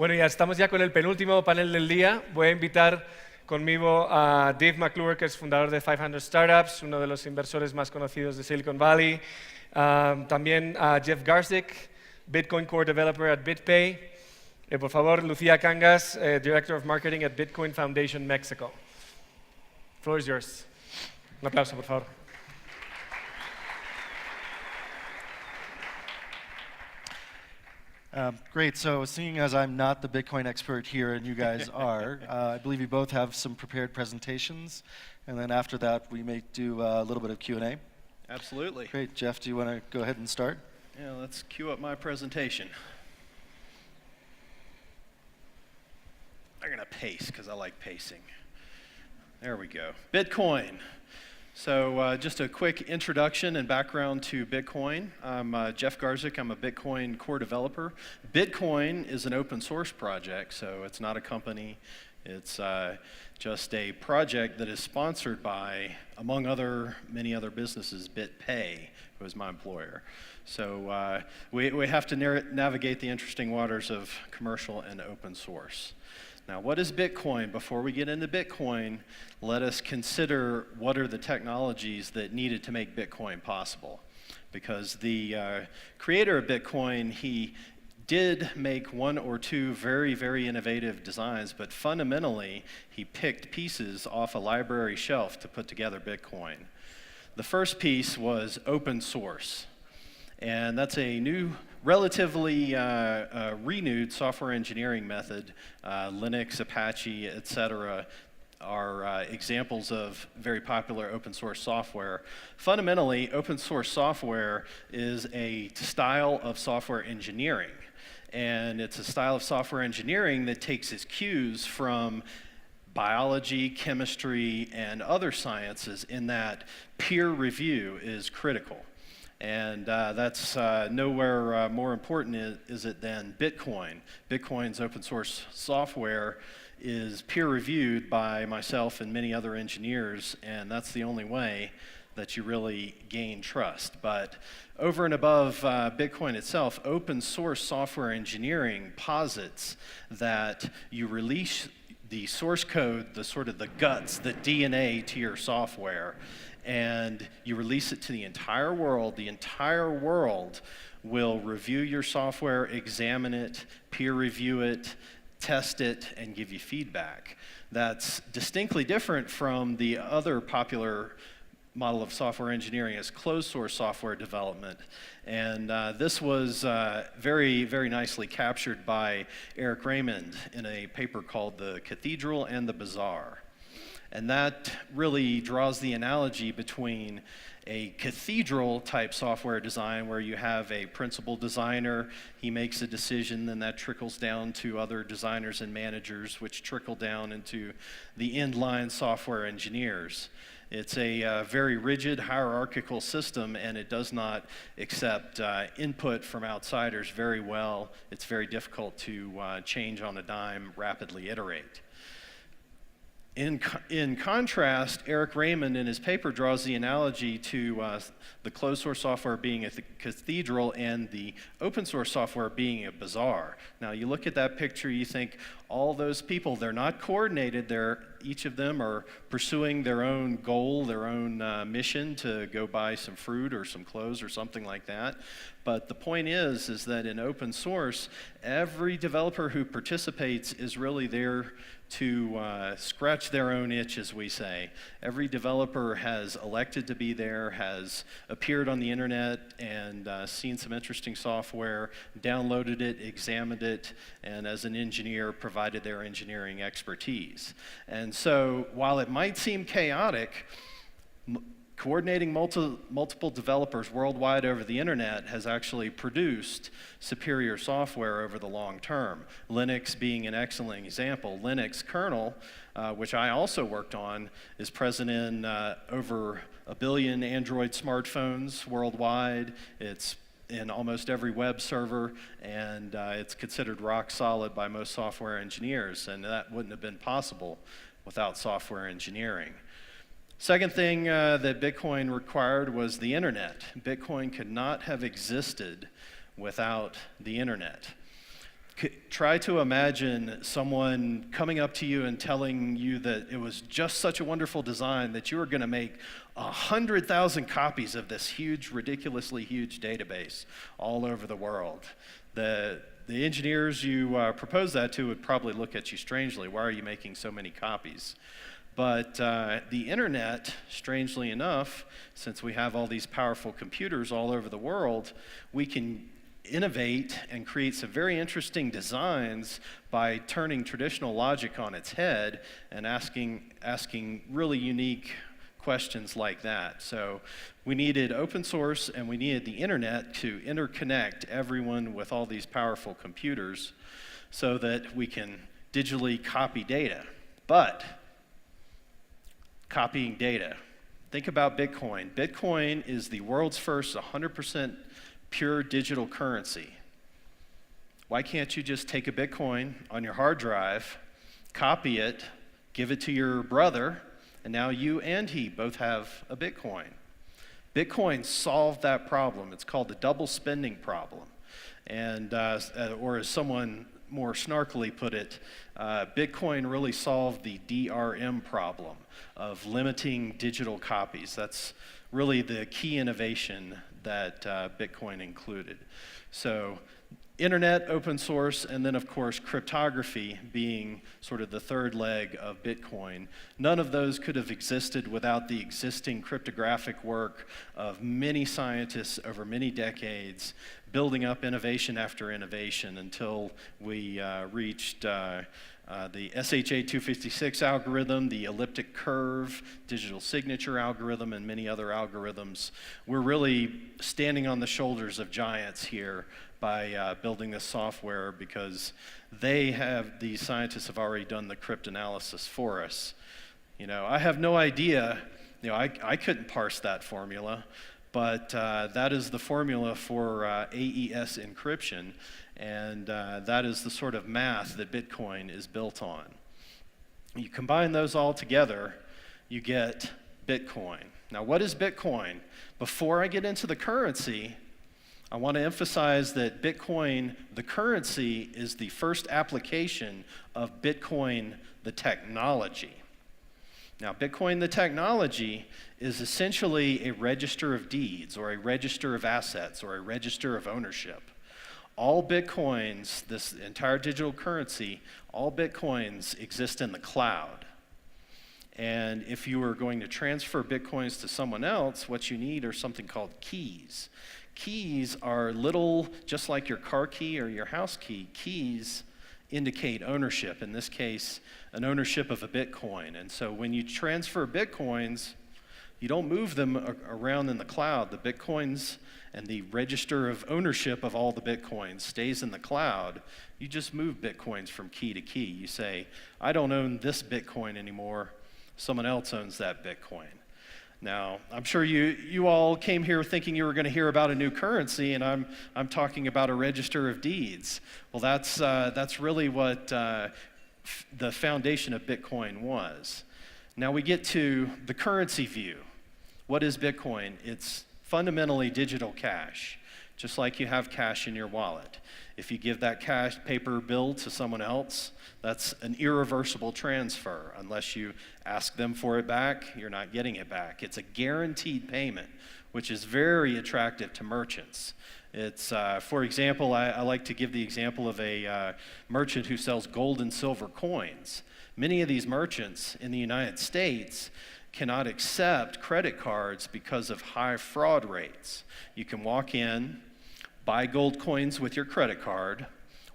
Bueno, ya estamos ya con el penúltimo panel del día. Voy a invitar conmigo a Dave McClure, que es fundador de 500 Startups, uno de los inversores más conocidos de Silicon Valley. También a Jeff Garzik, Bitcoin Core Developer at BitPay. Por favor, Lucía Cangas, Director of Marketing at Bitcoin Foundation, Mexico. The floor is yours. Un aplauso, por favor. Great, so seeing as I'm not the Bitcoin expert here and you guys are, I believe you both have some prepared presentations, and then after that we may do a little bit of Q&A. Absolutely. Great, Jeff, do you want to go ahead and start? Yeah, let's queue up my presentation. I'm going to pace because I like pacing. There we go. Bitcoin. So just a quick introduction and background to Bitcoin. I'm Jeff Garzik. I'm a Bitcoin core developer. Bitcoin is an open source project, so it's not a company. It's just a project that is sponsored by, among many other businesses, BitPay, who is my employer. So we have to navigate the interesting waters of commercial and open source. Now, what is Bitcoin? Before we get into Bitcoin, let us consider what are the technologies that needed to make Bitcoin possible. Because the creator of Bitcoin, he did make one or two very, very innovative designs, but fundamentally, he picked pieces off a library shelf to put together Bitcoin. The first piece was open source. And that's a new, relatively renewed software engineering method. Linux, Apache, etc. are examples of very popular open source software. Fundamentally, open source software is a style of software engineering. And it's a style of software engineering that takes its cues from biology, chemistry, and other sciences, in that peer review is critical. And that's nowhere more important is it than Bitcoin. Bitcoin's open source software is peer reviewed by myself and many other engineers, and that's the only way that you really gain trust. But over and above Bitcoin itself, open source software engineering posits that you release the source code, the sort of the guts, the DNA to your software, and you release it to the entire world. The entire world will review your software, examine it, peer review it, test it, and give you feedback. That's distinctly different from the other popular model of software engineering as closed source software development. And this was very, very nicely captured by Eric Raymond in a paper called The Cathedral and the Bazaar. And that really draws the analogy between a cathedral-type software design where you have a principal designer, he makes a decision, then that trickles down to other designers and managers, which trickle down into the inline software engineers. It's a very rigid, hierarchical system, and it does not accept input from outsiders very well. It's very difficult to change on a dime, rapidly iterate. In contrast, Eric Raymond in his paper draws the analogy to the closed source software being a cathedral and the open source software being a bazaar. Now you look at that picture, you think all those people, they're not coordinated, each of them are pursuing their own goal, their own mission to go buy some fruit or some clothes or something like that. But the point is that in open source, every developer who participates is really there to scratch their own itch, as we say. Every developer has elected to be there, has appeared on the internet and seen some interesting software, downloaded it, examined it, and as an engineer provided their engineering expertise. And so while it might seem chaotic, coordinating multiple developers worldwide over the internet has actually produced superior software over the long term. Linux being an excellent example. Linux kernel, which I also worked on, is present in over 1 billion Android smartphones worldwide. It's in almost every web server, and it's considered rock solid by most software engineers, and that wouldn't have been possible without software engineering. Second thing that Bitcoin required was the internet. Bitcoin could not have existed without the internet. Try to imagine someone coming up to you and telling you that it was just such a wonderful design that you were going to make 100,000 copies of this huge, ridiculously huge database all over the world. The engineers you propose that to would probably look at you strangely. Why are you making so many copies? But the internet, strangely enough, since we have all these powerful computers all over the world, we can innovate and create some very interesting designs by turning traditional logic on its head and asking really unique questions like that. So we needed open source and we needed the internet to interconnect everyone with all these powerful computers so that we can digitally copy data. But copying data, think about Bitcoin. Bitcoin is the world's first 100% pure digital currency. Why can't you just take a Bitcoin on your hard drive, copy it, give it to your brother, and now you and he both have a Bitcoin? Bitcoin solved that problem. It's called the double spending problem. And, or as someone more snarkily put it, Bitcoin really solved the DRM problem of limiting digital copies. That's really the key innovation that Bitcoin included. So internet, open source, and then of course cryptography being sort of the third leg of Bitcoin. None of those could have existed without the existing cryptographic work of many scientists over many decades, building up innovation after innovation until we reached the SHA-256 algorithm, the elliptic curve, digital signature algorithm, and many other algorithms. We're really standing on the shoulders of giants here by building this software because these scientists have already done the cryptanalysis for us. You know, I have no idea, you know, I couldn't parse that formula, but that is the formula for AES encryption. And that is the sort of math that Bitcoin is built on. You combine those all together, you get Bitcoin. Now, what is Bitcoin? Before I get into the currency, I want to emphasize that Bitcoin, the currency, is the first application of Bitcoin, the technology. Now, Bitcoin, the technology, is essentially a register of deeds, or a register of assets, or a register of ownership. All Bitcoins, this entire digital currency, all Bitcoins exist in the cloud. And if you are going to transfer Bitcoins to someone else, what you need are something called keys. Keys are little, just like your car key or your house key, keys indicate ownership. In this case, an ownership of a Bitcoin. And so when you transfer Bitcoins, you don't move them around in the cloud. The Bitcoins and the register of ownership of all the Bitcoins stays in the cloud. You just move Bitcoins from key to key. You say, I don't own this Bitcoin anymore. Someone else owns that Bitcoin. Now, I'm sure you all came here thinking you were going to hear about a new currency, and I'm talking about a register of deeds. Well, that's really what the foundation of Bitcoin was. Now we get to the currency view. What is Bitcoin? It's fundamentally digital cash, just like you have cash in your wallet. If you give that cash paper bill to someone else, that's an irreversible transfer. Unless you ask them for it back, you're not getting it back. It's a guaranteed payment, which is very attractive to merchants. It's, for example, I like to give the example of a merchant who sells gold and silver coins. Many of these merchants in the United States cannot accept credit cards because of high fraud rates. You can walk in, buy gold coins with your credit card,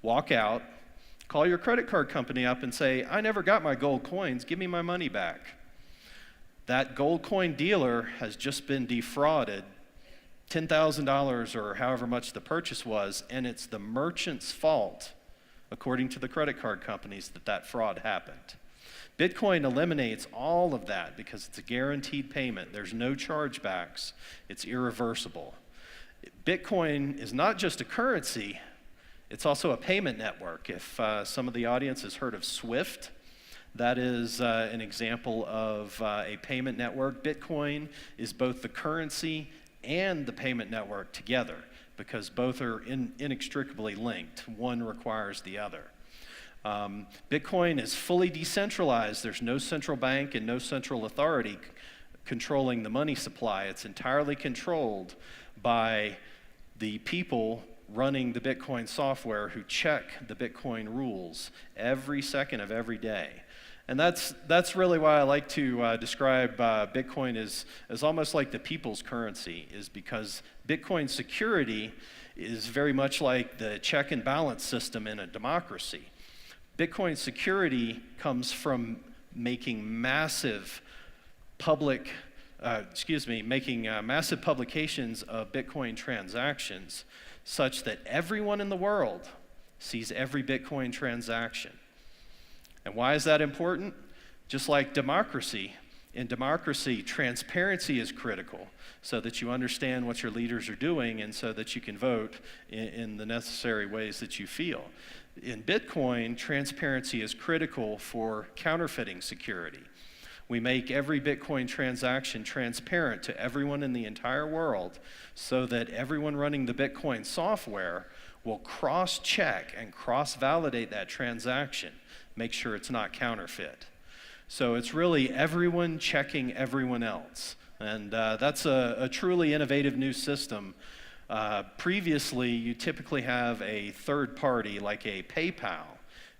walk out, call your credit card company up and say, I never got my gold coins, give me my money back. That gold coin dealer has just been defrauded $10,000 or however much the purchase was, and it's the merchant's fault, according to the credit card companies, that fraud happened. Bitcoin eliminates all of that because it's a guaranteed payment. There's no chargebacks. It's irreversible. Bitcoin is not just a currency, it's also a payment network. If some of the audience has heard of SWIFT, that is an example of a payment network. Bitcoin is both the currency and the payment network together. because both are inextricably linked. One requires the other. Bitcoin is fully decentralized. There's no central bank and no central authority controlling the money supply. It's entirely controlled by the people running the Bitcoin software who check the Bitcoin rules every second of every day. And that's really why I like to describe Bitcoin as almost like the people's currency, is because Bitcoin security is very much like the check and balance system in a democracy. Bitcoin security comes from making massive massive publications of Bitcoin transactions such that everyone in the world sees every Bitcoin transaction. And why is that important? Just like democracy, in democracy, transparency is critical so that you understand what your leaders are doing and so that you can vote in the necessary ways that you feel. In Bitcoin, transparency is critical for counterfeiting security. We make every Bitcoin transaction transparent to everyone in the entire world so that everyone running the Bitcoin software will cross-check and cross-validate that transaction, make sure it's not counterfeit. So it's really everyone checking everyone else. And that's a truly innovative new system. Previously, you typically have a third party like a PayPal,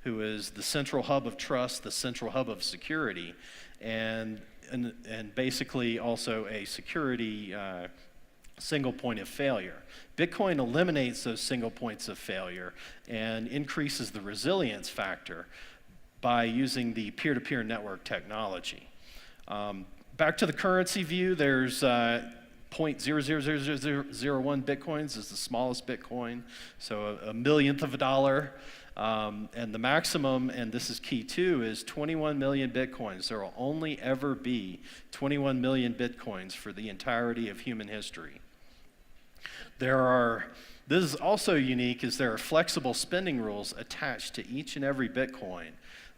who is the central hub of trust, the central hub of security, and basically also a security single point of failure. Bitcoin eliminates those single points of failure and increases the resilience factor by using the peer-to-peer network technology. Back to the currency view, there's 0.00001 bitcoins is the smallest Bitcoin, so a millionth of a dollar. And the maximum, and this is key too, is 21 million Bitcoins. There will only ever be 21 million Bitcoins for the entirety of human history. This is also unique, is there are flexible spending rules attached to each and every Bitcoin,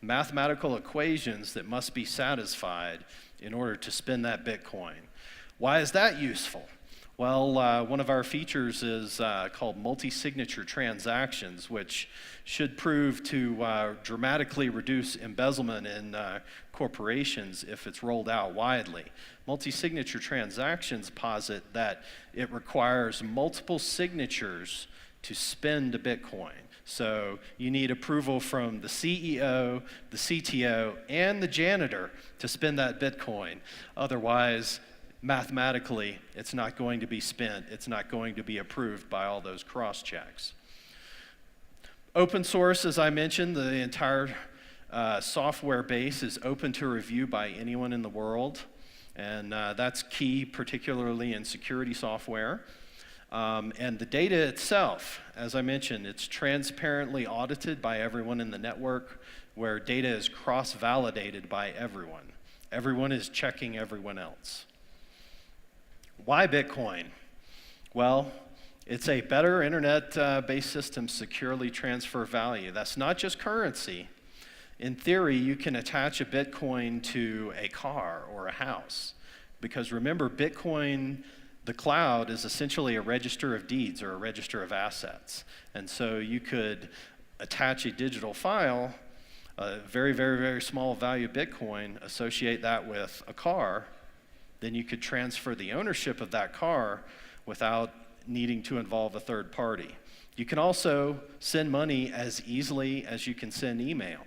mathematical equations that must be satisfied in order to spend that Bitcoin. Why is that useful? Well, one of our features is called multi-signature transactions, which should prove to dramatically reduce embezzlement in corporations if it's rolled out widely. Multi-signature transactions posit that it requires multiple signatures to spend a Bitcoin. So you need approval from the CEO, the CTO, and the janitor to spend that Bitcoin. Otherwise, mathematically, it's not going to be spent. It's not going to be approved by all those cross-checks. Open source, as I mentioned, the entire software base is open to review by anyone in the world. And that's key, particularly in security software. And the data itself, as I mentioned, it's transparently audited by everyone in the network, where data is cross-validated by everyone. Everyone is checking everyone else. Why Bitcoin? Well, it's a better internet-based system to securely transfer value. That's not just currency. In theory, you can attach a Bitcoin to a car or a house. Because remember, Bitcoin, the cloud, is essentially a register of deeds or a register of assets. And so you could attach a digital file, a very, very, very small value Bitcoin, associate that with a car. Then you could transfer the ownership of that car without needing to involve a third party. You can also send money as easily as you can send email.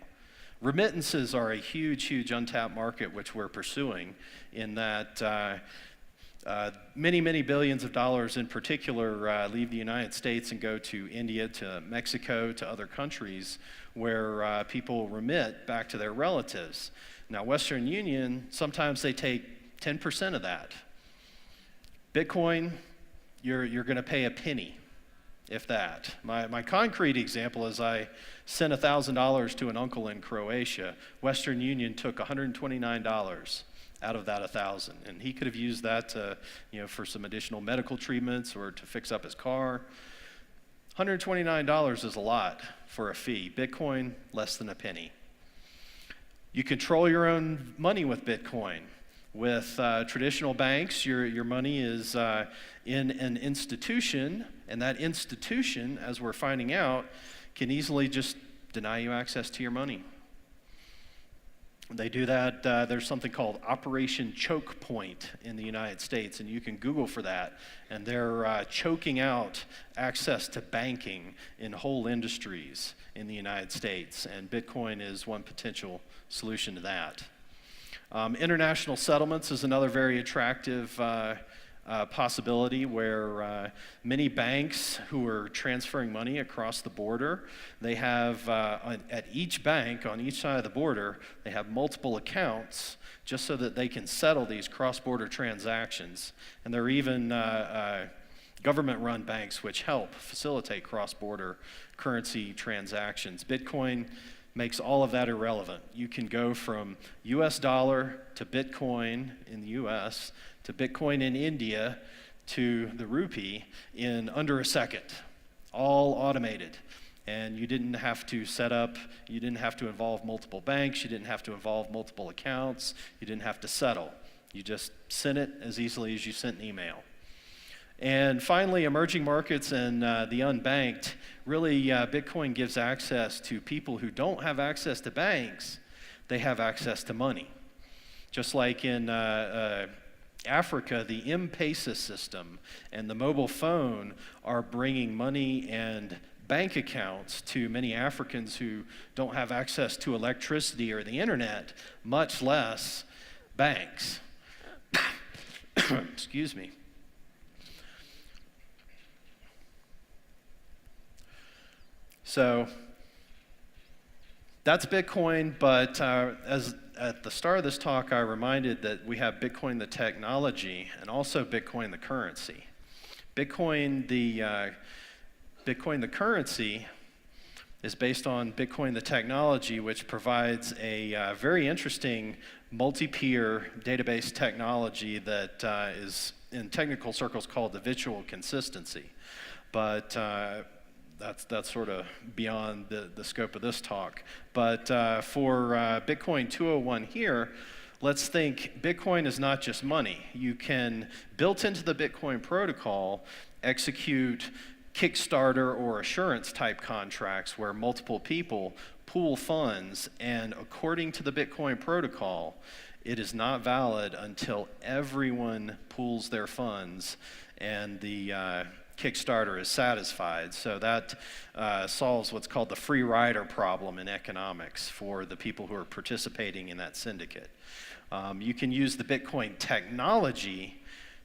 Remittances are a huge, huge untapped market which we're pursuing, in that many, many billions of dollars in particular leave the United States and go to India, to Mexico, to other countries where people remit back to their relatives. Now, Western Union, sometimes they take 10% of that. Bitcoin, you're going to pay a penny, if that. My concrete example is I sent $1,000 to an uncle in Croatia. Western Union took $129 out of that 1,000, and he could have used that to, for some additional medical treatments or to fix up his car. $129 is a lot for a fee. Bitcoin, less than a penny. You control your own money with Bitcoin. With traditional banks, your money is in an institution, And that institution, as we're finding out, can easily just deny you access to your money. They do that, there's something called Operation Choke Point in the United States, and you can Google for that. And they're choking out access to banking in whole industries in the United States, and Bitcoin is one potential solution to that. International settlements is another very attractive possibility where many banks who are transferring money across the border, they have, at each bank on each side of the border, they have multiple accounts just so that they can settle these cross-border transactions. And there are even government-run banks which help facilitate cross-border currency transactions. Bitcoin makes all of that irrelevant. You can go from US dollar to Bitcoin in the US to Bitcoin in India to the rupee in under a second, all automated. And you didn't have to set up, you didn't have to involve multiple banks, you didn't have to involve multiple accounts, you didn't have to settle. You just sent it as easily as you sent an email. And finally, emerging markets and the unbanked, really Bitcoin gives access to people who don't have access to banks, they have access to money. Just like in Africa, the M-Pesa system and the mobile phone are bringing money and bank accounts to many Africans who don't have access to electricity or the internet, much less banks. Excuse me. So that's Bitcoin, but as at the start of this talk, I reminded that we have Bitcoin the technology and also Bitcoin the currency. Bitcoin the currency is based on Bitcoin the technology, which provides a very interesting multi-peer database technology that is in technical circles called the virtual consistency. But that's sort of beyond the scope of this talk. But for Bitcoin 201 here, let's think Bitcoin is not just money. You can, built into the Bitcoin protocol, execute Kickstarter or assurance type contracts where multiple people pool funds, and according to the Bitcoin protocol, it is not valid until everyone pools their funds and the Kickstarter is satisfied. So that solves what's called the free rider problem in economics for the people who are participating in that syndicate. You can use the Bitcoin technology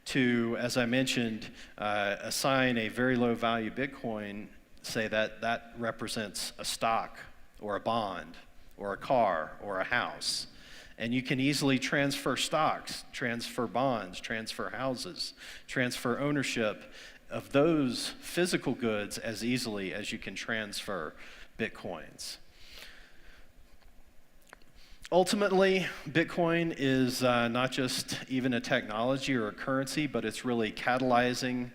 to, as I mentioned, assign a very low value Bitcoin, say that represents a stock or a bond or a car or a house. And you can easily transfer stocks, transfer bonds, transfer houses, transfer ownership of those physical goods as easily as you can transfer Bitcoins. Ultimately, Bitcoin is not just even a technology or a currency, but it's really catalyzing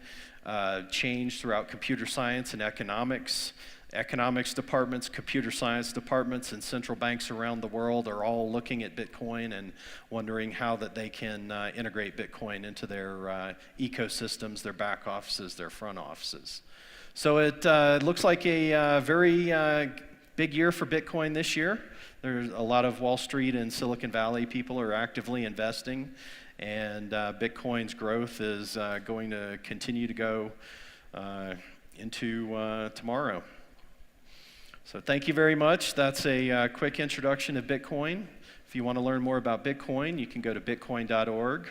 change throughout computer science and economics. Economics departments, computer science departments, and central banks around the world are all looking at Bitcoin and wondering how that they can integrate Bitcoin into their ecosystems, their back offices, their front offices. So it looks like a very big year for Bitcoin this year. There's a lot of Wall Street and Silicon Valley people are actively investing, and Bitcoin's growth is going to continue to go into tomorrow. So thank you very much. That's a quick introduction of Bitcoin. If you want to learn more about Bitcoin, you can go to bitcoin.org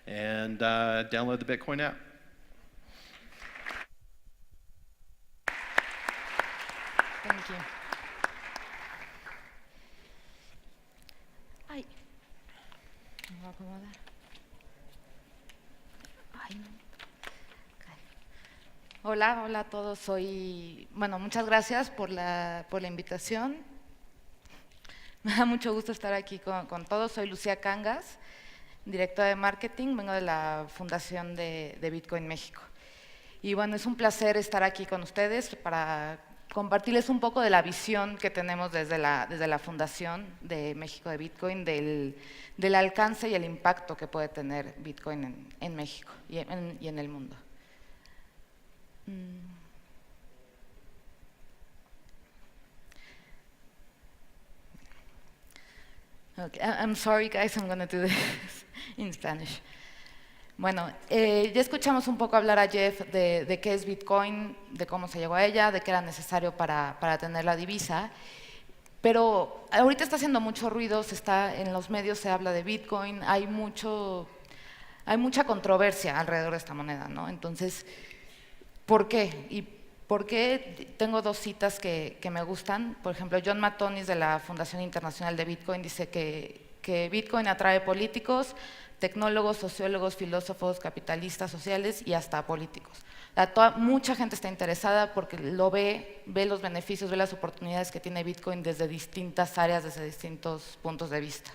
and download the Bitcoin app. Thank you. Ay, me voy a acomodar. Ay, no. Hola a todos. Muchas gracias por la invitación. Me da mucho gusto estar aquí con todos. Soy Lucía Cangas, directora de marketing. Vengo de la Fundación de Bitcoin México. Y bueno, es un placer estar aquí con ustedes para compartirles un poco de la visión que tenemos desde la Fundación de México de Bitcoin, del alcance y el impacto que puede tener Bitcoin en México y en el mundo. Okay, I'm sorry guys, I'm going to do this in Spanish. Bueno, ya escuchamos un poco hablar a Jeff de qué es Bitcoin, de cómo se llegó a ella, de qué era necesario para tener la divisa, pero ahorita está haciendo mucho ruido, en los medios se habla de Bitcoin, hay mucha controversia alrededor de esta moneda, ¿no? Entonces, ¿por qué? Y ¿por qué? Tengo dos citas que me gustan. Por ejemplo, John Matonis de la Fundación Internacional de Bitcoin dice que Bitcoin atrae políticos, tecnólogos, sociólogos, filósofos, capitalistas sociales y hasta políticos. Mucha gente está interesada porque ve los beneficios, ve las oportunidades que tiene Bitcoin desde distintas áreas, desde distintos puntos de vista.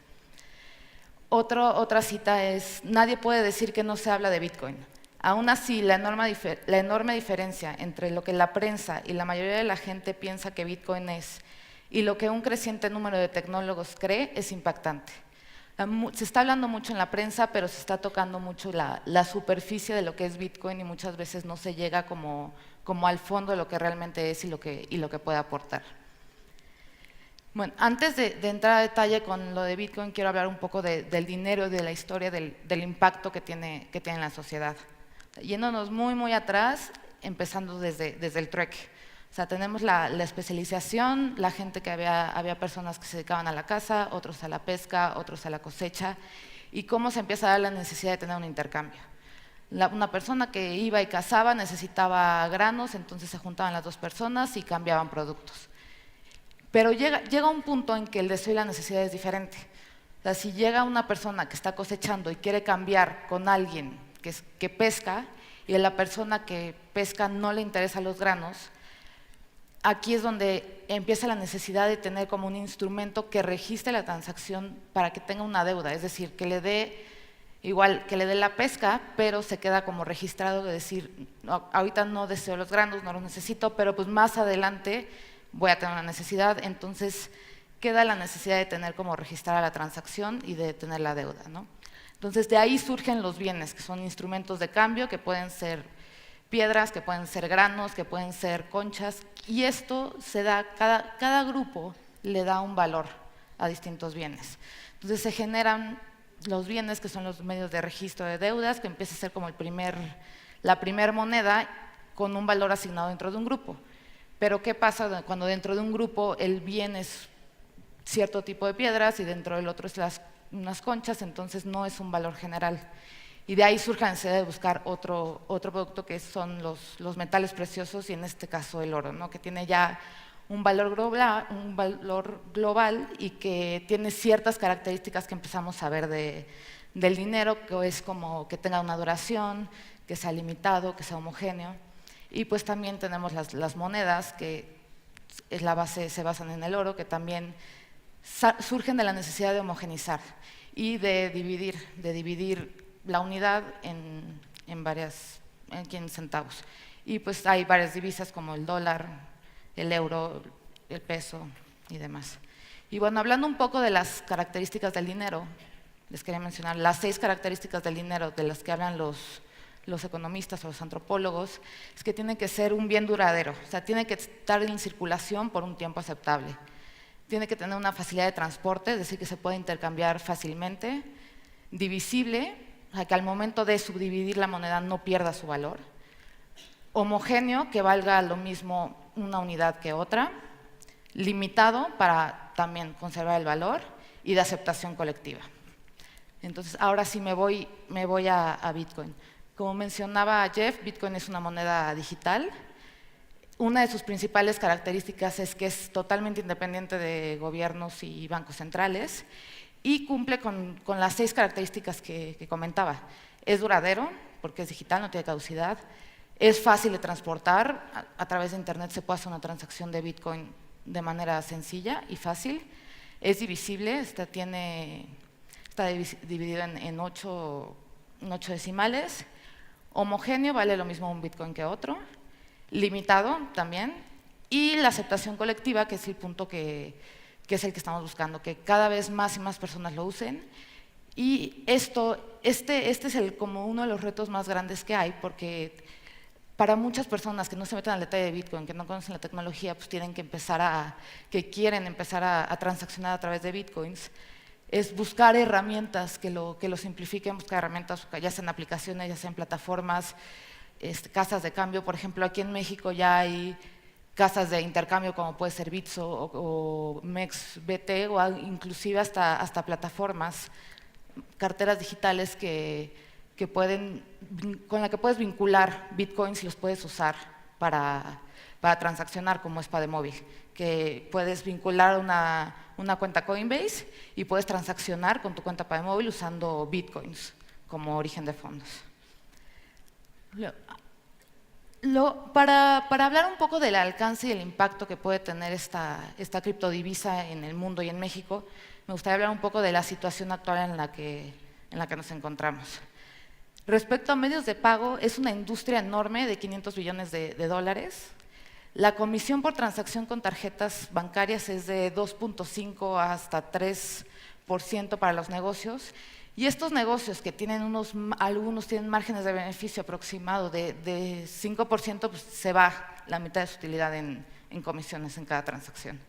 Otra cita es, nadie puede decir que no se habla de Bitcoin. Aún así, la enorme diferencia entre lo que la prensa y la mayoría de la gente piensa que Bitcoin es y lo que un creciente número de tecnólogos cree es impactante. Se está hablando mucho en la prensa, pero se está tocando mucho la superficie de lo que es Bitcoin y muchas veces no se llega como al fondo de lo que realmente es y lo que puede aportar. Bueno, antes de entrar a detalle con lo de Bitcoin, quiero hablar un poco del dinero y de la historia del impacto que tiene en la sociedad. Yéndonos muy atrás, empezando desde el trueque. O sea, tenemos la especialización, la gente que había personas que se dedicaban a la caza, otros a la pesca, otros a la cosecha, y cómo se empieza a dar la necesidad de tener un intercambio. Una persona que iba y cazaba necesitaba granos, entonces se juntaban las dos personas y cambiaban productos. Pero llega un punto en que el deseo y la necesidad es diferente. O sea, si llega una persona que está cosechando y quiere cambiar con alguien que pesca, y a la persona que pesca no le interesan los granos, aquí es donde empieza la necesidad de tener como un instrumento que registre la transacción para que tenga una deuda, es decir, que le dé la pesca, pero se queda como registrado de decir, no, ahorita no deseo los granos, no los necesito, pero pues más adelante voy a tener una necesidad, entonces queda la necesidad de tener como registrada la transacción y de tener la deuda, ¿no? Entonces de ahí surgen los bienes, que son instrumentos de cambio, que pueden ser piedras, que pueden ser granos, que pueden ser conchas, y esto se da, cada grupo le da un valor a distintos bienes. Entonces se generan los bienes, que son los medios de registro de deudas, que empieza a ser como la primer moneda con un valor asignado dentro de un grupo. Pero ¿qué pasa cuando dentro de un grupo el bien es cierto tipo de piedras y dentro del otro es unas conchas? Entonces no es un valor general. Y de ahí surge la necesidad de buscar otro producto, que son los metales preciosos, y en este caso el oro, ¿no? Que tiene ya un valor global y que tiene ciertas características que empezamos a ver del dinero, que es como que tenga una duración, que sea limitado, que sea homogéneo. Y pues también tenemos las monedas, que se basan en el oro, que también surgen de la necesidad de homogenizar y de dividir la unidad en 500 centavos. Y pues hay varias divisas como el dólar, el euro, el peso y demás. Y bueno, hablando un poco de las características del dinero, les quería mencionar las 6 características del dinero de las que hablan los economistas o los antropólogos, es que tiene que ser un bien duradero, o sea, tiene que estar en circulación por un tiempo aceptable. Tiene que tener una facilidad de transporte, es decir, que se puede intercambiar fácilmente, divisible, o sea, que al momento de subdividir la moneda no pierda su valor, homogéneo, que valga lo mismo una unidad que otra, limitado para también conservar el valor, y de aceptación colectiva. Entonces, ahora sí me voy a Bitcoin. Como mencionaba Jeff, Bitcoin es una moneda digital. Una de sus principales características es que es totalmente independiente de gobiernos y bancos centrales, y cumple con las 6 características que comentaba. Es duradero, porque es digital, no tiene caducidad. Es fácil de transportar. A través de Internet se puede hacer una transacción de Bitcoin de manera sencilla y fácil. Es divisible, está dividido en 8 decimales. Homogéneo, vale lo mismo un Bitcoin que otro. Limitado también. Y la aceptación colectiva, que es el punto que es el que estamos buscando, que cada vez más y más personas lo usen. Y este es como uno de los retos más grandes que hay, porque para muchas personas que no se meten al detalle de Bitcoin, que no conocen la tecnología, pues tienen que quieren empezar a transaccionar a través de Bitcoins, es buscar herramientas que lo simplifiquen, buscar herramientas ya sean aplicaciones, ya sean plataformas, casas de cambio. Por ejemplo, aquí en México ya hay casas de intercambio como puede ser Bitso o MEXBT, o inclusive hasta plataformas, carteras digitales con la que puedes vincular bitcoins y los puedes usar para transaccionar, como es Pademóvil, que puedes vincular una cuenta Coinbase y puedes transaccionar con tu cuenta Pademóvil usando bitcoins como origen de fondos. Para hablar un poco del alcance y el impacto que puede tener esta criptodivisa en el mundo y en México, me gustaría hablar un poco de la situación actual en la que nos encontramos. Respecto a medios de pago, es una industria enorme de 500 billones de dólares. La comisión por transacción con tarjetas bancarias es de 2.5 hasta 3% para los negocios. Y estos negocios que tienen algunos tienen márgenes de beneficio aproximado de 5%, pues se va la mitad de su utilidad en comisiones en cada transacción.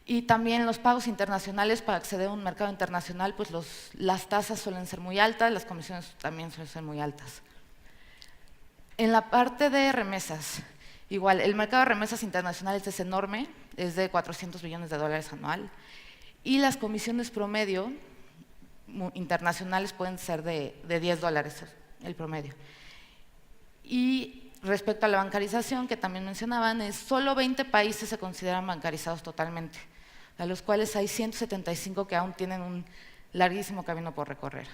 Y también los pagos internacionales, para acceder a un mercado internacional, pues las tasas suelen ser muy altas, las comisiones también suelen ser muy altas. En la parte de remesas, igual, el mercado de remesas internacionales es enorme, es de 400 billones de dólares anual, y las comisiones promedio internacionales pueden ser de 10 dólares el promedio. Y respecto a la bancarización, que también mencionaban, solo 20 países se consideran bancarizados totalmente, a los cuales hay 175 que aún tienen un larguísimo camino por recorrer.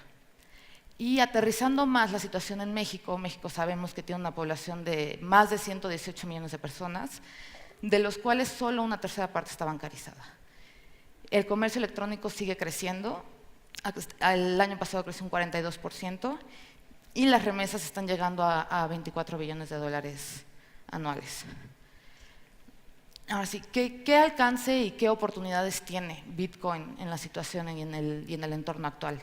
Y aterrizando más la situación en México, México sabemos que tiene una población de más de 118 millones de personas, de los cuales solo una tercera parte está bancarizada. El comercio electrónico sigue creciendo, el año pasado creció un 42%, y las remesas están llegando a 24 billones de dólares anuales. Ahora sí, ¿qué alcance y qué oportunidades tiene Bitcoin en la situación y en el entorno actual?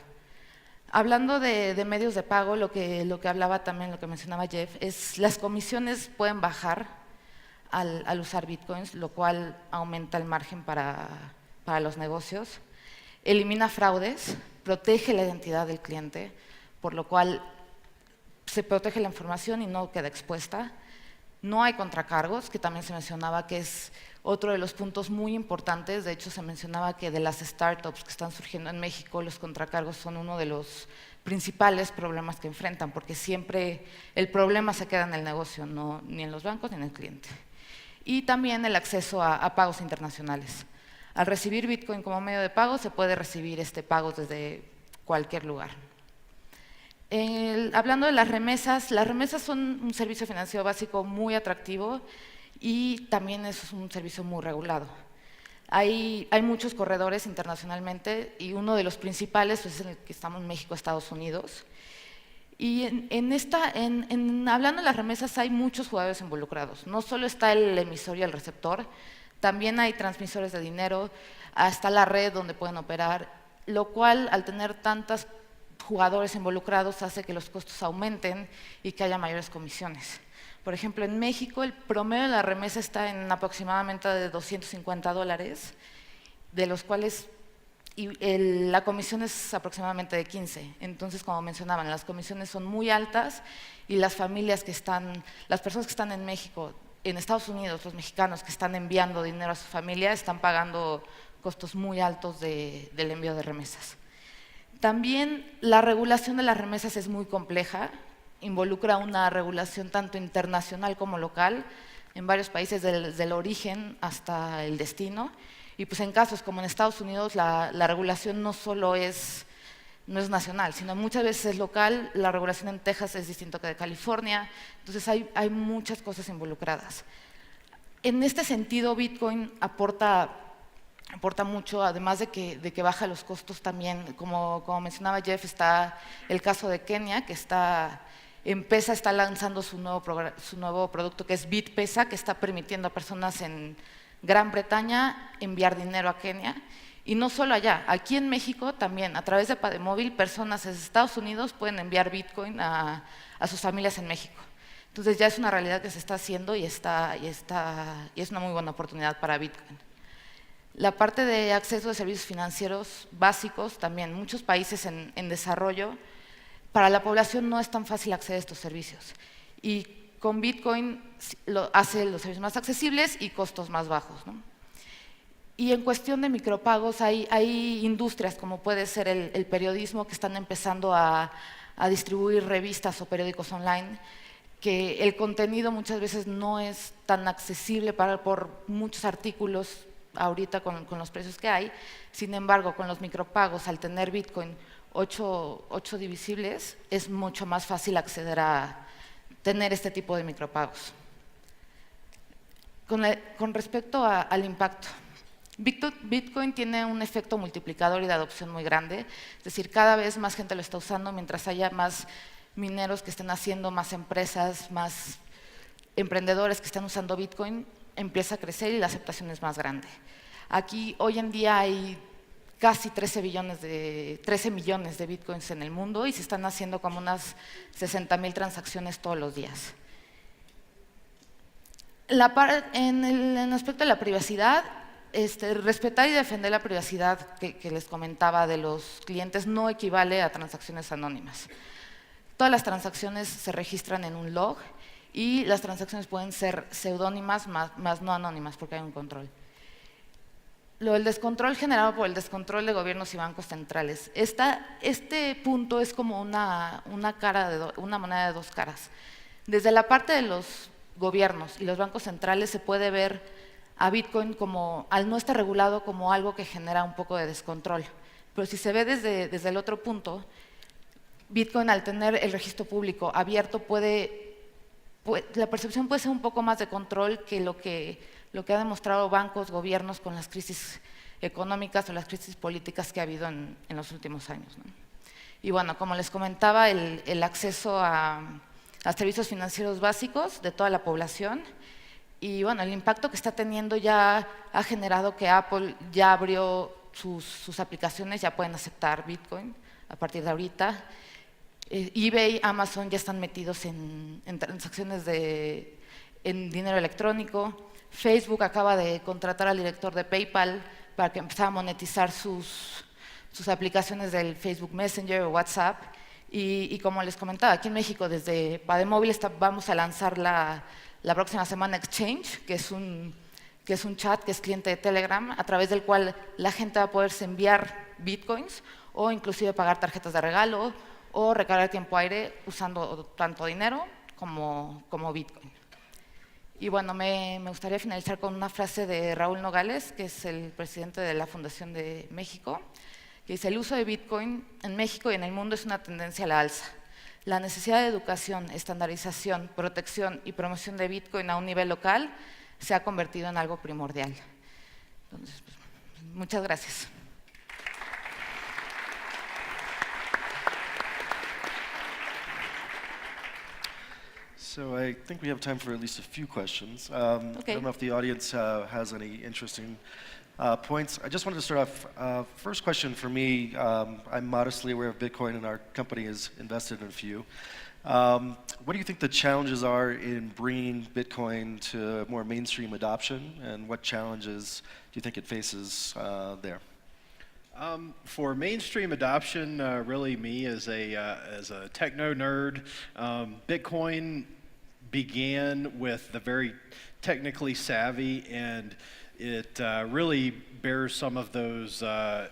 Hablando de medios de pago, lo que hablaba también, lo que mencionaba Jeff, es las comisiones pueden bajar al usar Bitcoins, lo cual aumenta el margen para los negocios. Elimina fraudes, protege la identidad del cliente, por lo cual se protege la información y no queda expuesta. No hay contracargos, que también se mencionaba que es otro de los puntos muy importantes. De hecho, se mencionaba que de las startups que están surgiendo en México, los contracargos son uno de los principales problemas que enfrentan, porque siempre el problema se queda en el negocio, ni en los bancos ni en el cliente. Y también el acceso a pagos internacionales. Al recibir Bitcoin como medio de pago, se puede recibir pagos desde cualquier lugar. Hablando de las remesas son un servicio financiero básico muy atractivo y también es un servicio muy regulado. Hay muchos corredores internacionalmente y uno de los principales es el que estamos en México, Estados Unidos. Y hablando de las remesas hay muchos jugadores involucrados. No solo está el emisor y el receptor, también hay transmisores de dinero, está la red donde pueden operar, lo cual al tener tantos jugadores involucrados hace que los costos aumenten y que haya mayores comisiones. Por ejemplo, en México el promedio de la remesa está en aproximadamente de 250 dólares, de los cuales la comisión es aproximadamente de 15. Entonces, como mencionaban, las comisiones son muy altas y las personas que están en México, en Estados Unidos, los mexicanos que están enviando dinero a su familia, están pagando costos muy altos del envío de remesas. También la regulación de las remesas es muy compleja, involucra una regulación tanto internacional como local, en varios países desde el origen hasta el destino, y pues en casos como en Estados Unidos la regulación no es nacional, sino muchas veces es local. La regulación en Texas es distinto que de California, entonces hay muchas cosas involucradas. En este sentido, Bitcoin aporta mucho, además de que baja los costos también. Como mencionaba Jeff, está el caso de Kenia, que M-Pesa está lanzando su nuevo producto, que es BitPesa, que está permitiendo a personas en Gran Bretaña enviar dinero a Kenia. Y no solo allá, aquí en México también, a través de Pademóvil, personas desde Estados Unidos pueden enviar Bitcoin a sus familias en México. Entonces ya es una realidad que se está haciendo y es una muy buena oportunidad para Bitcoin. La parte de acceso a servicios financieros básicos, también muchos países en desarrollo, para la población no es tan fácil acceder a estos servicios. Y con Bitcoin hace los servicios más accesibles y costos más bajos, ¿no? Y en cuestión de micropagos, hay industrias como puede ser el periodismo que están empezando a distribuir revistas o periódicos online, que el contenido muchas veces no es tan accesible por muchos artículos ahorita con los precios que hay. Sin embargo, con los micropagos, al tener Bitcoin 8 divisibles, es mucho más fácil acceder a tener este tipo de micropagos. Con respecto al impacto, Bitcoin tiene un efecto multiplicador y de adopción muy grande, es decir, cada vez más gente lo está usando, mientras haya más mineros que estén haciendo, más empresas, más emprendedores que están usando Bitcoin, empieza a crecer y la aceptación es más grande. Aquí hoy en día hay casi 13 millones de Bitcoins en el mundo y se están haciendo como unas 60,000 transacciones todos los días. En el aspecto de la privacidad, respetar y defender la privacidad que les comentaba de los clientes no equivale a transacciones anónimas. Todas las transacciones se registran en un log y las transacciones pueden ser seudónimas más no anónimas porque hay un control. Lo del descontrol generado por el descontrol de gobiernos y bancos centrales. Este punto es como una moneda de dos caras. Desde la parte de los gobiernos y los bancos centrales se puede ver a Bitcoin como, al no estar regulado, como algo que genera un poco de descontrol. Pero si se ve desde el otro punto, Bitcoin, al tener el registro público abierto, la percepción puede ser un poco más de control que lo que ha demostrado bancos, gobiernos con las crisis económicas o las crisis políticas que ha habido en los últimos años, ¿no? Y bueno, como les comentaba, el acceso a servicios financieros básicos de toda la población. Y bueno, el impacto que está teniendo ya ha generado que Apple ya abrió sus aplicaciones, ya pueden aceptar Bitcoin a partir de ahorita. eBay, Amazon ya están metidos en transacciones en dinero electrónico. Facebook acaba de contratar al director de PayPal para que empezara a monetizar sus aplicaciones del Facebook Messenger o WhatsApp. Y como les comentaba, aquí en México, desde Pademóvil vamos a lanzar la próxima semana Exchange, que es un chat que es cliente de Telegram, a través del cual la gente va a poderse enviar Bitcoins o inclusive pagar tarjetas de regalo o recargar tiempo aire usando tanto dinero como Bitcoin. Y bueno, me gustaría finalizar con una frase de Raúl Nogales, que es el presidente de la Fundación de México, que dice: el uso de Bitcoin en México y en el mundo es una tendencia a la alza. La necesidad de educación, estandarización, protección y promoción de Bitcoin a un nivel local se ha convertido en algo primordial. Entonces, pues, muchas gracias. So I think we have time for at least a few questions. Okay. I don't know if the audience has any interesting points. I just wanted to start off, first question for me, I'm modestly aware of Bitcoin and our company is invested in a few. What do you think the challenges are in bringing Bitcoin to more mainstream adoption, and what challenges do you think it faces there? For mainstream adoption, really me as a techno nerd, Bitcoin began with the very technically savvy, and it really bears some of those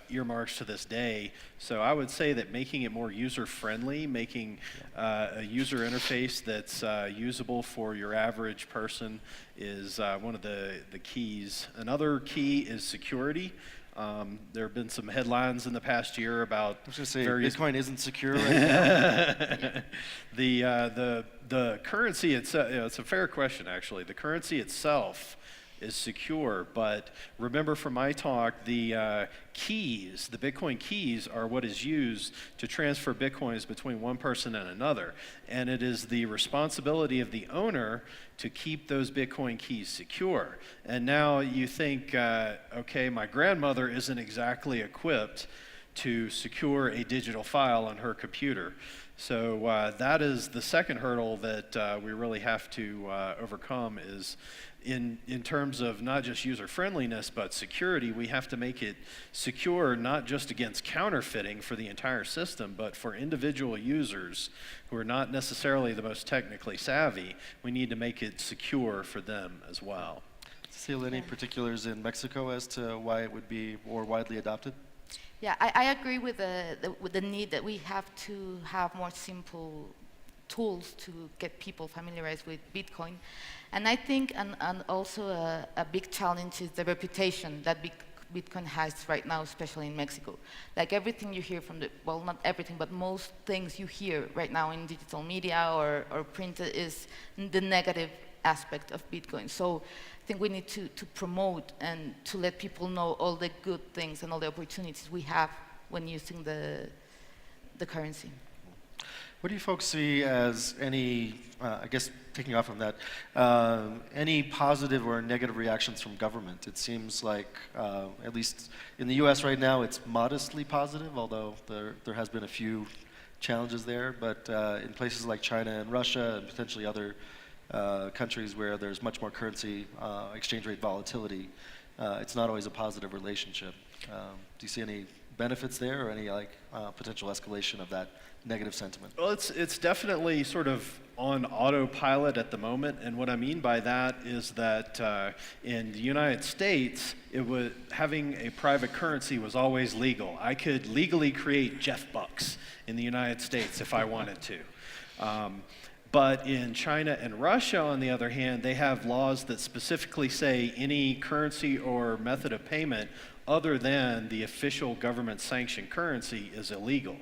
earmarks to this day. So I would say that making it more user-friendly, making a user interface that's usable for your average person is one of the keys. Another key is security. There have been some headlines in the past year about I was going to say, various Bitcoin isn't secure right now. The currency itself, it's a fair question actually. The currency itself is secure, but remember from my talk, the keys, the Bitcoin keys are what is used to transfer Bitcoins between one person and another. And it is the responsibility of the owner to keep those Bitcoin keys secure. And now you think, okay, my grandmother isn't exactly equipped to secure a digital file on her computer. So that is the second hurdle that we really have to overcome is in terms of not just user friendliness, but security. We have to make it secure not just against counterfeiting for the entire system, but for individual users who are not necessarily the most technically savvy. We need to make it secure for them as well. Cecile, any particulars in Mexico as to why it would be more widely adopted? Yeah, I agree with the need that we have to have more simple tools to get people familiarized with Bitcoin. And I think and also a big challenge is the reputation that Bitcoin has right now, especially in Mexico. Like everything you hear from well, not everything, but most things you hear right now in digital media or print is the negative aspect of Bitcoin. So I think we need to promote and to let people know all the good things and all the opportunities we have when using the currency. What do you folks see as any, I guess taking off from that, any positive or negative reactions from government? It seems like, at least in the US right now, it's modestly positive, although there has been a few challenges there. But in places like China and Russia and potentially other countries where there's much more currency exchange rate volatility, it's not always a positive relationship. Do you see any benefits there or any potential escalation of that negative sentiment? Well, it's definitely sort of on autopilot at the moment, and what I mean by that is that in the United States, having a private currency was always legal. I could legally create Jeff Bucks in the United States if I wanted to. But in China and Russia, on the other hand, they have laws that specifically say any currency or method of payment other than the official government-sanctioned currency is illegal.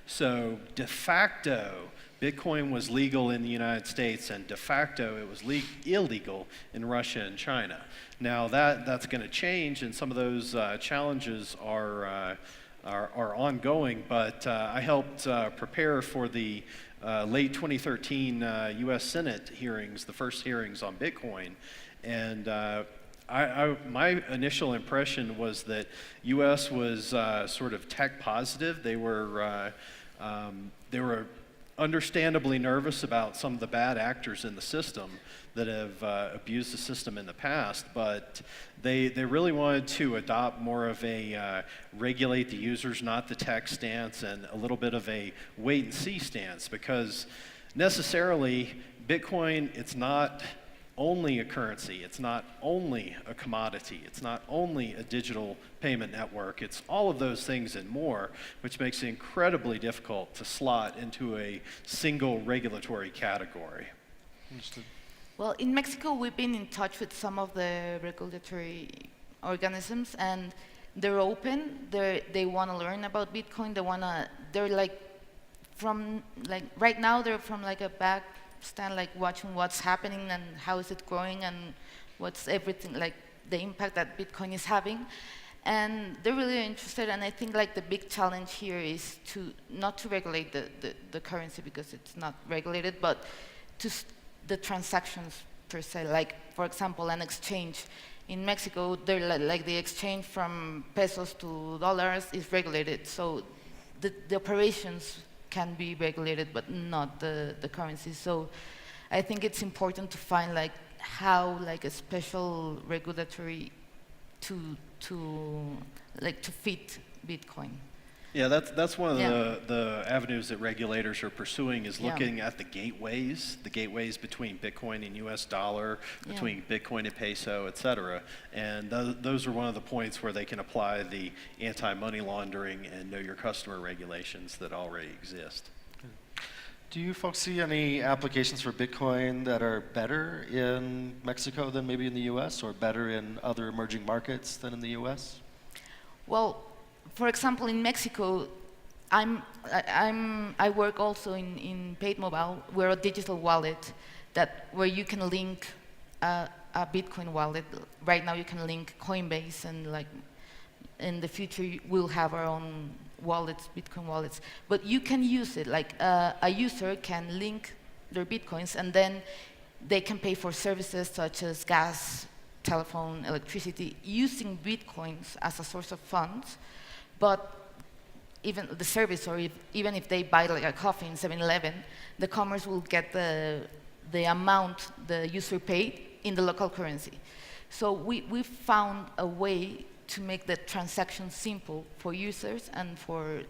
So de facto, Bitcoin was legal in the United States, and de facto it was illegal in Russia and China. Now that's going to change, and some of those challenges are ongoing. But I helped prepare for the late 2013 U.S. Senate hearings, the first hearings on Bitcoin, and my initial impression was that U.S. was sort of tech positive. They were understandably nervous about some of the bad actors in the system that have abused the system in the past, but they really wanted to adopt more of a regulate the users, not the tech stance, and a little bit of a wait and see stance, because necessarily Bitcoin, it's not only a currency, it's not only a commodity, it's not only a digital payment network, it's all of those things and more, which makes it incredibly difficult to slot into a single regulatory category. Understood. Well, in Mexico, we've been in touch with some of the regulatory organisms, and they're open. They want to learn about Bitcoin. They're like right now they're from like a back stand, like watching what's happening and how is it growing and what's everything, like the impact that Bitcoin is having. And they're really interested, and I think like the big challenge here is not to regulate the currency because it's not regulated, but the transactions per se. Like, for example, an exchange. In Mexico, they're like the exchange from pesos to dollars is regulated, so the operations can be regulated, but not the currency. So I think it's important to find like how like a special regulatory to fit Bitcoin. Yeah, that's one of the avenues that regulators are pursuing is looking at the gateways between Bitcoin and US dollar, between Bitcoin and peso, et cetera. And those are one of the points where they can apply the anti-money laundering and know your customer regulations that already exist. Do you folks see any applications for Bitcoin that are better in Mexico than maybe in the US, or better in other emerging markets than in the US? Well, for example, in Mexico, I work also in Paid Mobile. We're a digital wallet where you can link a Bitcoin wallet. Right now, you can link Coinbase, and like in the future, we'll have our own wallets, Bitcoin wallets. But you can use it. Like a user can link their Bitcoins, and then they can pay for services such as gas, telephone, electricity, using Bitcoins as a source of funds. But even the service, or even if they buy like a coffee in 7-Eleven, the commerce will get the amount the user paid in the local currency. So we found a way to make the transaction simple for users and for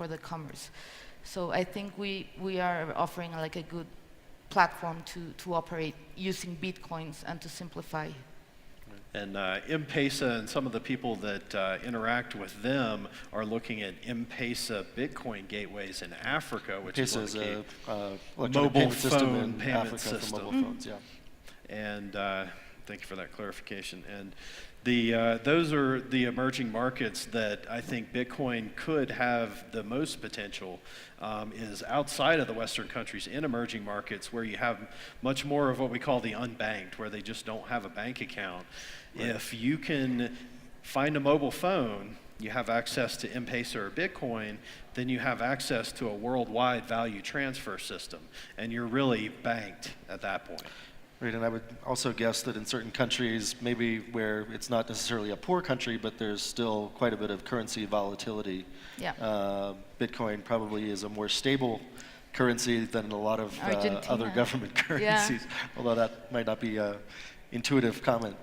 the commerce. So I think we are offering like a good platform to operate using Bitcoins and to simplify. And M-Pesa and some of the people that interact with them are looking at M-Pesa Bitcoin gateways in Africa, which is one of the mobile phone in payment Africa system. for mobile phones, yeah. And thank you for that clarification. And those are the emerging markets that I think Bitcoin could have the most potential, is outside of the Western countries, in emerging markets where you have much more of what we call the unbanked, where they just don't have a bank account. Right. If you can find a mobile phone, you have access to M-Pesa or Bitcoin, then you have access to a worldwide value transfer system, and you're really banked at that point. Right, and I would also guess that in certain countries, maybe where it's not necessarily a poor country, but there's still quite a bit of currency volatility. Yeah. Bitcoin probably is a more stable currency than a lot of other government currencies, although that might not be an intuitive comment.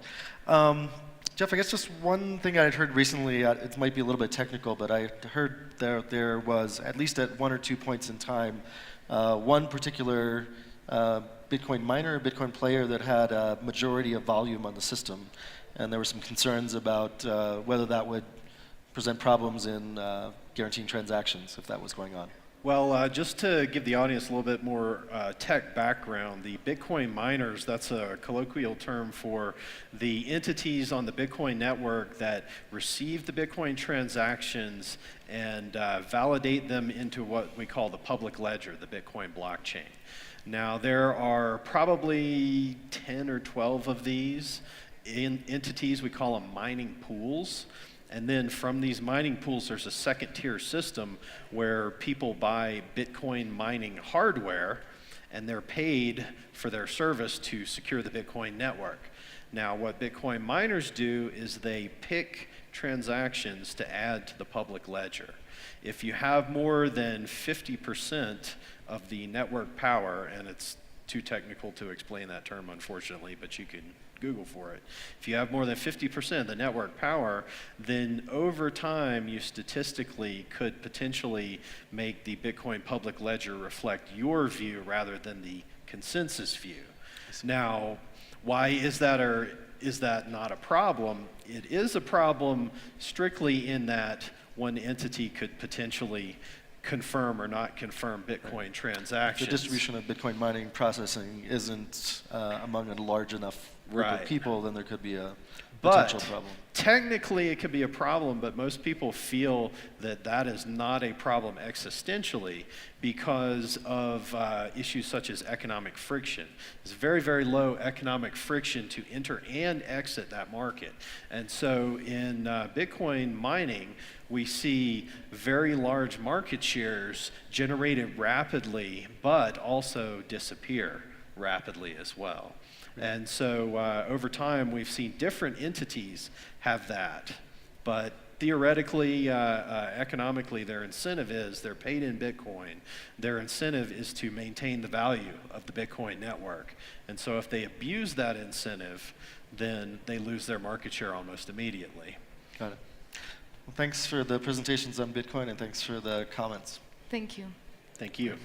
Jeff, I guess just one thing I'd heard recently, it might be a little bit technical, but I heard there was, at least at 1 or 2 points in time, one particular Bitcoin miner, a Bitcoin player that had a majority of volume on the system. And there were some concerns about whether that would present problems in guaranteeing transactions, if that was going on. Well, just to give the audience a little bit more tech background, the Bitcoin miners, that's a colloquial term for the entities on the Bitcoin network that receive the Bitcoin transactions and validate them into what we call the public ledger, the Bitcoin blockchain. Now, there are probably 10 or 12 of these entities. We call them mining pools. And then from these mining pools, there's a second tier system where people buy Bitcoin mining hardware, and they're paid for their service to secure the Bitcoin network. Now, what Bitcoin miners do is they pick transactions to add to the public ledger. If you have more than 50% of the network power, and it's too technical to explain that term, unfortunately, but you can Google for it. If you have more than 50% of the network power, then over time you statistically could potentially make the Bitcoin public ledger reflect your view rather than the consensus view. Now, why is that, or is that not a problem? It is a problem strictly in that one entity could potentially confirm or not confirm Bitcoin transactions. The distribution of Bitcoin mining processing isn't among a large enough group of people, then there could be a potential problem. Technically, it could be a problem, but most people feel that that is not a problem existentially because of issues such as economic friction. There's very, very low economic friction to enter and exit that market. And so in Bitcoin mining, we see very large market shares generated rapidly, but also disappear rapidly as well. And so over time, we've seen different entities have that. But theoretically, economically, their incentive is they're paid in Bitcoin. Their incentive is to maintain the value of the Bitcoin network. And so if they abuse that incentive, then they lose their market share almost immediately. Got it. Well, thanks for the presentations on Bitcoin, and thanks for the comments. Thank you. Thank you.